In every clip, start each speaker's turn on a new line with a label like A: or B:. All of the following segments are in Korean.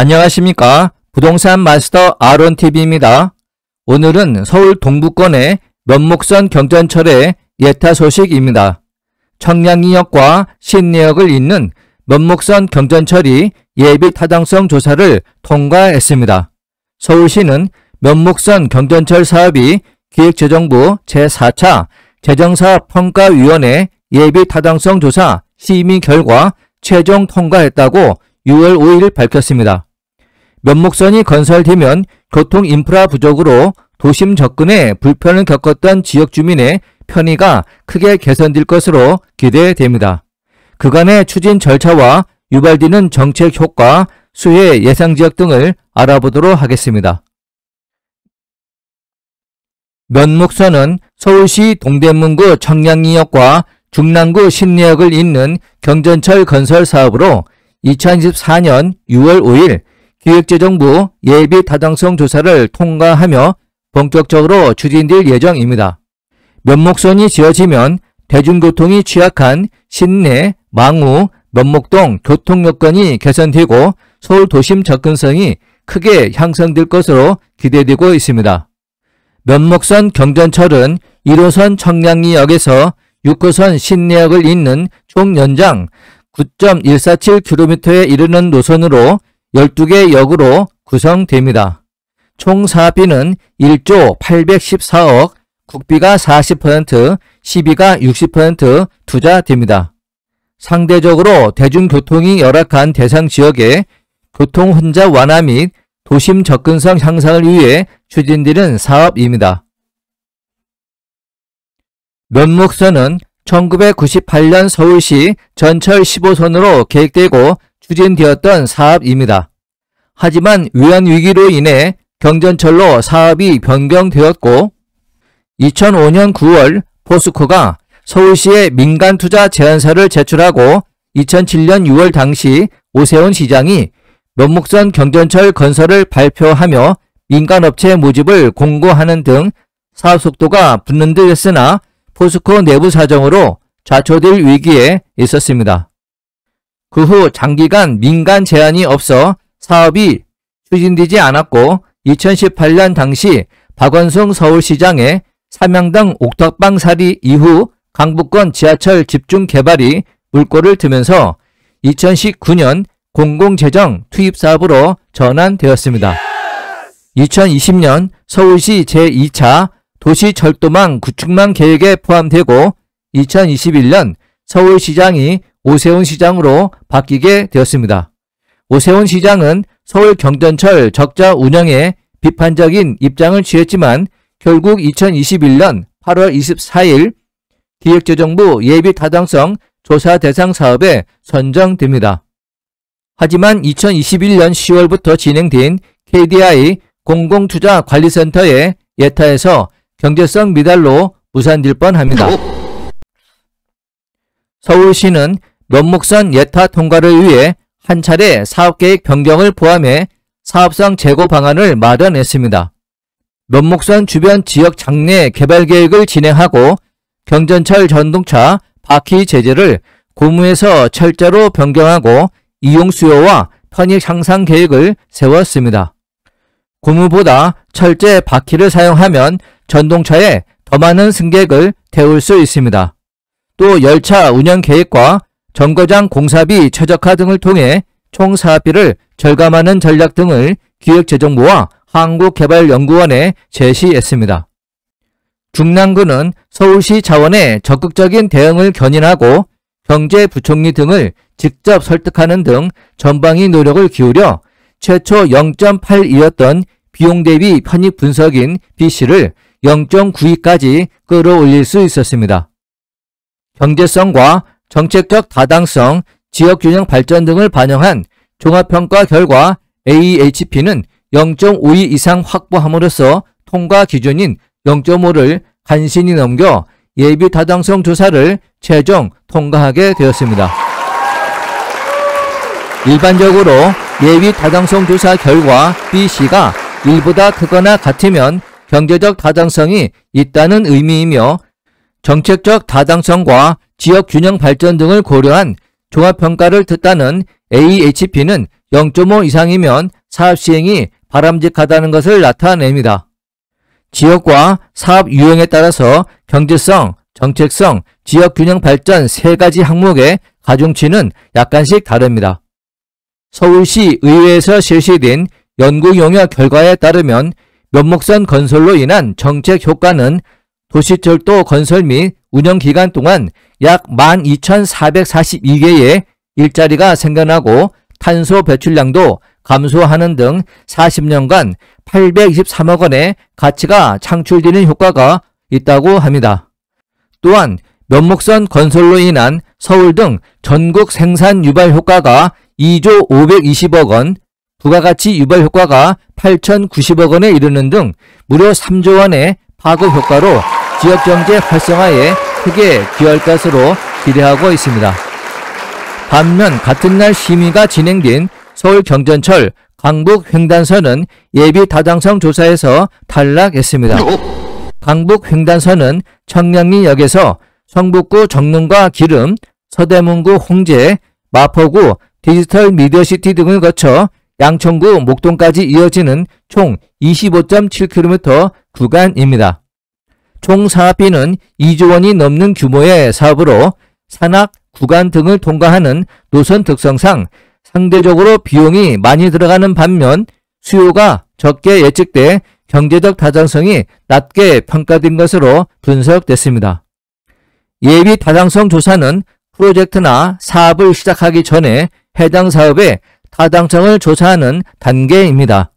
A: 안녕하십니까. 부동산 마스터 아론TV입니다. 오늘은 서울 동부권의 면목선 경전철의 예타 소식입니다. 청량리역과 신내역을 잇는 면목선 경전철이 예비 타당성 조사를 통과했습니다. 서울시는 면목선 경전철 사업이 기획재정부 제4차 재정사업평가위원회 예비 타당성 조사 심의 결과 최종 통과했다고 6월 5일 밝혔습니다. 면목선이 건설되면 교통 인프라 부족으로 도심 접근에 불편을 겪었던 지역 주민의 편의가 크게 개선될 것으로 기대됩니다. 그간의 추진 절차와 유발되는 정책 효과, 수혜 예상 지역 등을 알아보도록 하겠습니다. 면목선은 서울시 동대문구 청량리역과 중랑구 신내역을 잇는 경전철 건설 사업으로 2024년 6월 5일 기획재정부 예비 타당성 조사를 통과하며 본격적으로 추진될 예정입니다. 면목선이 지어지면 대중교통이 취약한 신내, 망우, 면목동 교통 여건이 개선되고 서울 도심 접근성이 크게 향상될 것으로 기대되고 있습니다. 면목선 경전철은 1호선 청량리역에서 6호선 신내역을 잇는 총 연장 9.147km에 이르는 노선으로 12개 역으로 구성됩니다. 총 사업비는 1조 814억, 국비가 40%, 시비가 60% 투자됩니다. 상대적으로 대중교통이 열악한 대상 지역의 교통 혼잡 완화 및 도심 접근성 향상을 위해 추진되는 사업입니다. 면목선은 1998년 서울시 전철 15선으로 계획되고 추진되었던 사업입니다. 하지만 위안위기로 인해 경전철로 사업이 변경되었고 2005년 9월 포스코가 서울시에 민간투자 제안서를 제출하고 2007년 6월 당시 오세훈 시장이 면목선 경전철 건설을 발표하며 민간업체 모집을 공고하는 등 사업 속도가 붙는 듯 했으나 포스코 내부 사정으로 좌초될 위기에 있었습니다. 그 후 장기간 민간 제안이 없어 사업이 추진되지 않았고 2018년 당시 박원순 서울시장의 삼양당 옥탑방 살이 이후 강북권 지하철 집중 개발이 물꼬를 트면서 2019년 공공재정 투입 사업으로 전환되었습니다. 2020년 서울시 제2차 도시철도망 구축망 계획에 포함되고 2021년 서울시장이 오세훈 시장으로 바뀌게 되었습니다. 오세훈 시장은 서울 경전철 적자 운영에 비판적인 입장을 취했지만 결국 2021년 8월 24일 기획재정부 예비 타당성 조사 대상 사업에 선정됩니다. 하지만 2021년 10월부터 진행된 KDI 공공투자관리센터의 예타에서 경제성 미달로 무산될 뻔합니다. 서울시는 면목선 예타 통과를 위해 한 차례 사업계획 변경을 포함해 사업성 재고 방안을 마련했습니다. 면목선 주변 지역 장내 개발 계획을 진행하고 경전철 전동차 바퀴 제재를 고무에서 철자로 변경하고 이용 수요와 편익 향상 계획을 세웠습니다. 고무보다 철제 바퀴를 사용하면 전동차에 더 많은 승객을 태울 수 있습니다. 또 열차 운영 계획과 정거장 공사비 최적화 등을 통해 총 사업비를 절감하는 전략 등을 기획재정부와 한국개발연구원에 제시했습니다. 중랑구는 서울시 차원의 적극적인 대응을 견인하고 경제부총리 등을 직접 설득하는 등 전방위 노력을 기울여 최초 0.82였던 비용 대비 편익 분석인 BC를 0.92까지 끌어올릴 수 있었습니다. 경제성과 정책적 타당성, 지역균형 발전 등을 반영한 종합평가 결과 AHP는 0.52 이상 확보함으로써 통과 기준인 0.5를 간신히 넘겨 예비 타당성 조사를 최종 통과하게 되었습니다. 일반적으로 예비 타당성 조사 결과 BC가 1보다 크거나 같으면 경제적 타당성이 있다는 의미이며 정책적 타당성과 지역 균형 발전 등을 고려한 종합평가를 듣다는 AHP는 0.5 이상이면 사업 시행이 바람직하다는 것을 나타냅니다. 지역과 사업 유형에 따라서 경제성, 정책성, 지역균형 발전 세 가지 항목의 가중치는 약간씩 다릅니다. 서울시 의회에서 실시된 연구 용역 결과에 따르면 면목선 건설로 인한 정책 효과는 도시철도 건설 및 운영 기간 동안 약 12,442개의 일자리가 생겨나고 탄소 배출량도 감소하는 등 40년간 823억 원의 가치가 창출되는 효과가 있다고 합니다. 또한 면목선 건설로 인한 서울 등 전국 생산 유발 효과가 2조 520억 원, 부가가치 유발 효과가 8,090억 원에 이르는 등 무려 3조 원의 파급 효과로 지역경제 활성화에 크게 기여할 것으로 기대하고 있습니다. 반면 같은 날 심의가 진행된 서울경전철 강북횡단선은 예비 타당성 조사에서 탈락했습니다. 강북횡단선은 청량리역에서 성북구 정릉과 기름, 서대문구 홍제, 마포구 디지털 미디어시티 등을 거쳐 양천구 목동까지 이어지는 총 25.7km 구간입니다. 총 사업비는 2조 원이 넘는 규모의 사업으로 산악, 구간 등을 통과하는 노선 특성상 상대적으로 비용이 많이 들어가는 반면 수요가 적게 예측돼 경제적 타당성이 낮게 평가된 것으로 분석됐습니다. 예비 타당성 조사는 프로젝트나 사업을 시작하기 전에 해당 사업의 타당성을 조사하는 단계입니다.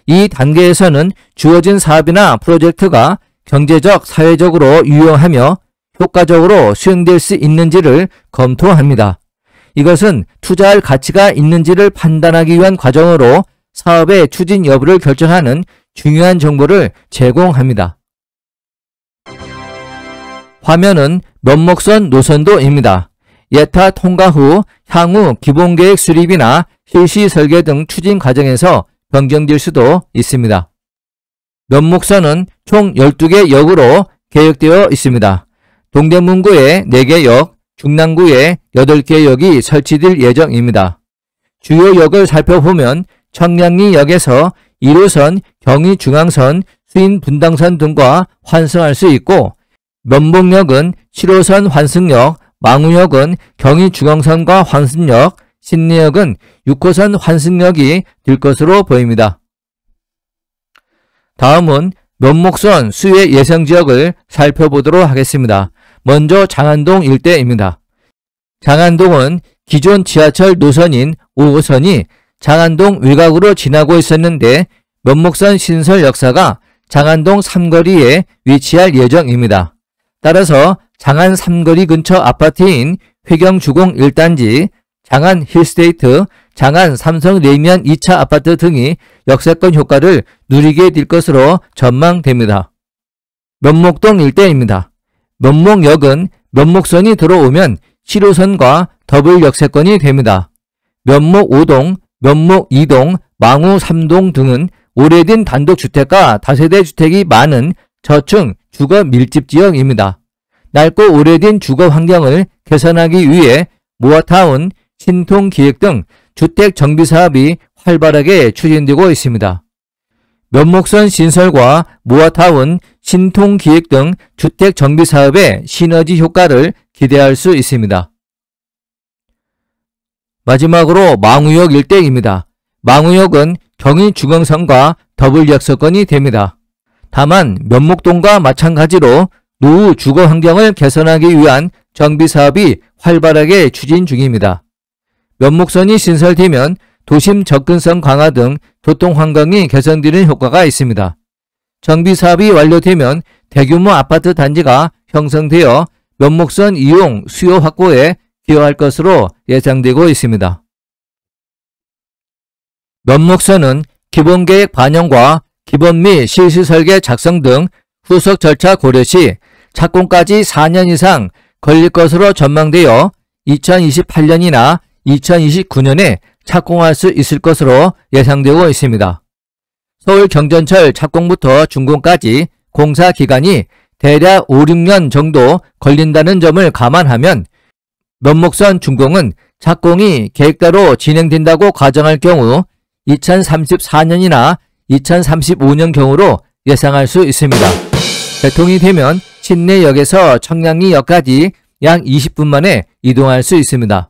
A: 이 단계에서는 주어진 사업이나 프로젝트가 경제적, 사회적으로 유용하며 효과적으로 수행될 수 있는지를 검토합니다. 이것은 투자할 가치가 있는지를 판단하기 위한 과정으로 사업의 추진 여부를 결정하는 중요한 정보를 제공합니다. 화면은 면목선 노선도입니다. 예타 통과 후 향후 기본계획 수립이나 실시 설계 등 추진 과정에서 변경될 수도 있습니다. 면목선은 총 12개 역으로 계획되어 있습니다. 동대문구에 4개 역, 중랑구에 8개 역이 설치될 예정입니다. 주요 역을 살펴보면 청량리역에서 1호선, 경의중앙선, 수인분당선 등과 환승할 수 있고 면목역은 7호선 환승역, 망우역은 경의중앙선과 환승역, 신내역은 6호선 환승역이 될 것으로 보입니다. 다음은 면목선 수혜 예정지역을 살펴보도록 하겠습니다. 먼저 장안동 일대입니다. 장안동은 기존 지하철 노선인 5호선이 장안동 외곽으로 지나고 있었는데 면목선 신설 역사가 장안동 삼거리에 위치할 예정입니다. 따라서 장안 삼거리 근처 아파트인 회경주공 1단지, 장안 힐스테이트, 장안 삼성 레이면 2차 아파트 등이 역세권 효과를 누리게 될 것으로 전망됩니다. 면목동 일대입니다. 면목역은 면목선이 들어오면 7호선과 더블 역세권이 됩니다. 면목 5동, 면목 2동, 망우 3동 등은 오래된 단독주택과 다세대 주택이 많은 저층 주거 밀집 지역입니다. 낡고 오래된 주거 환경을 개선하기 위해 모아타운, 신통기획 등 주택 정비 사업이 활발하게 추진되고 있습니다. 면목선 신설과 모아타운, 신통기획 등 주택 정비 사업의 시너지 효과를 기대할 수 있습니다. 마지막으로 망우역 일대입니다. 망우역은 경의중앙선과 더블 역세권이 됩니다. 다만 면목동과 마찬가지로 노후 주거 환경을 개선하기 위한 정비 사업이 활발하게 추진 중입니다. 면목선이 신설되면 도심 접근성 강화 등 교통 환경이 개선되는 효과가 있습니다. 정비 사업이 완료되면 대규모 아파트 단지가 형성되어 면목선 이용 수요 확보에 기여할 것으로 예상되고 있습니다. 면목선은 기본계획 반영과 기본 및 실시 설계 작성 등 후속 절차 고려 시 착공까지 4년 이상 걸릴 것으로 전망되어 2028년이나 2029년에 착공할 수 있을 것으로 예상되고 있습니다. 서울 경전철 착공부터 준공까지 공사 기간이 대략 5, 6년 정도 걸린다는 점을 감안하면 면목선 준공은 착공이 계획대로 진행된다고 가정할 경우 2034년이나 2035년경으로 예상할 수 있습니다. 개통이 되면 신내역에서 청량리역까지 약 20분 만에 이동할 수 있습니다.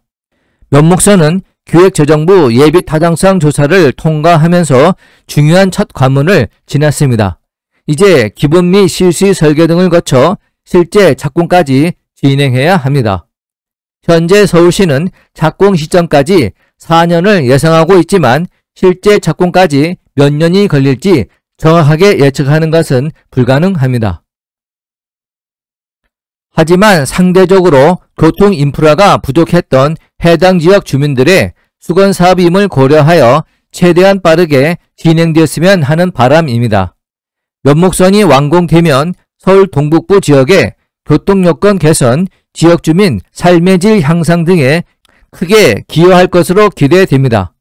A: 면목선은 기획재정부 예비타당성 조사를 통과하면서 중요한 첫 관문을 지났습니다. 이제 기본 및 실시 설계 등을 거쳐 실제 착공까지 진행해야 합니다. 현재 서울시는 착공 시점까지 4년을 예상하고 있지만 실제 착공까지 몇 년이 걸릴지 정확하게 예측하는 것은 불가능합니다. 하지만 상대적으로 교통 인프라가 부족했던 해당 지역 주민들의 수건사업임을 고려하여 최대한 빠르게 진행되었으면 하는 바람입니다. 면목선이 완공되면 서울 동북부 지역의 교통여건 개선, 지역 주민 삶의 질 향상 등에 크게 기여할 것으로 기대됩니다.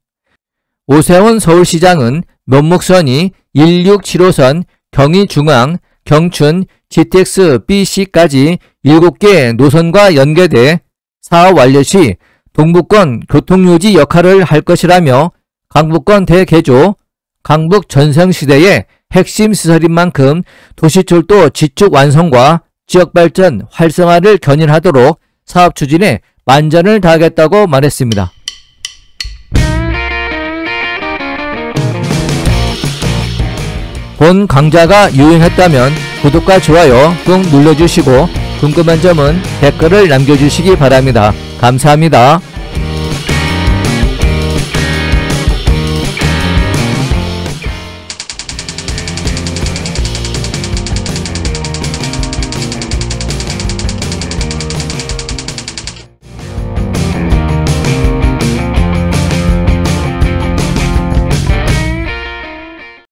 A: 오세훈 서울시장은 면목선이 1675선 경의중앙, 경춘, GTX BC까지 7개 노선과 연계돼 사업 완료 시 동부권 교통요지 역할을 할 것이라며 강북권 대개조, 강북 전성시대의 핵심 시설인 만큼 도시철도 지축 완성과 지역발전 활성화를 견인하도록 사업 추진에 만전을 다하겠다고 말했습니다. 본 강좌가 유용했다면 구독과 좋아요 꾹 눌러주시고 궁금한 점은 댓글을 남겨주시기 바랍니다. 감사합니다.